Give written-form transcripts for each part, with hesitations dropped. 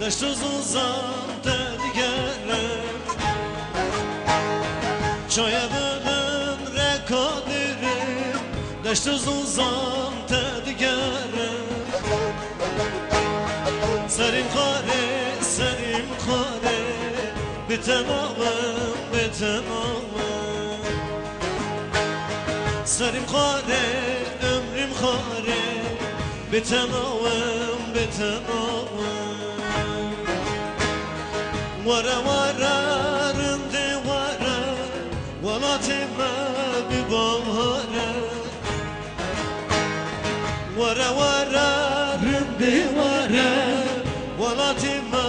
دشت زوزان تدگره چای بلن رکادرم دشت زوزان تدگره سریم خاره بتمامم سریم خاره ömrüm خاره بتمامم ورا رنده ورا ولاتما ببهاره ورا رنده ورا ولاتما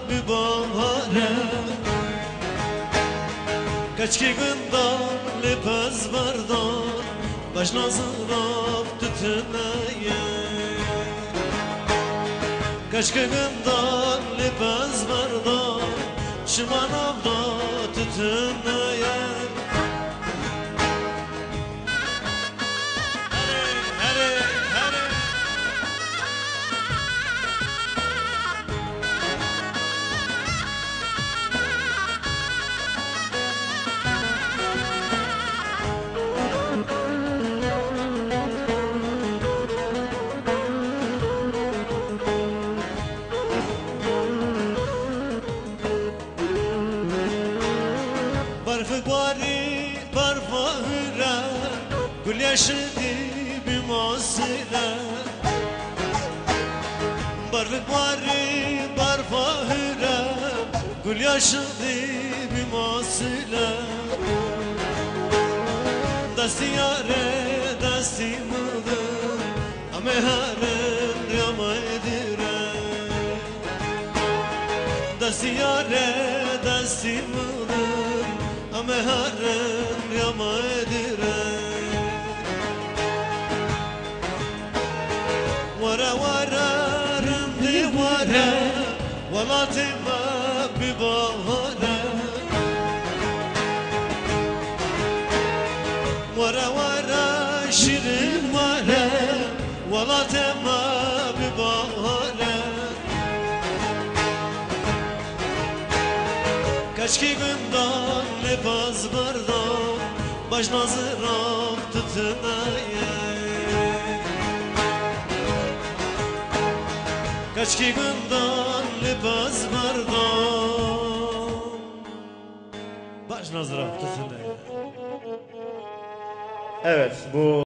ببهاره Kaçki günden lepez vardan baş nazırap tütüneye Kaçki günden lepez vardan şımanavda tütüneye Barfıgvari barfahıra Gül yaşıdı bir masile Barfıgvari barfahıra Gül yaşıdı bir masile Dasti yare dasti mıdır Ameharen rama edire Dasti yare dasti mıdır Ameharen rama edire Vara rımdi vara Valatıma bir bahane Vara şirin vara Valatıma bir bahane Kaçki günden lepaz bardan Baş nazırap tütüneye Kaçki günden lepaz bardan Baş nazırap tütüneye Evet, bu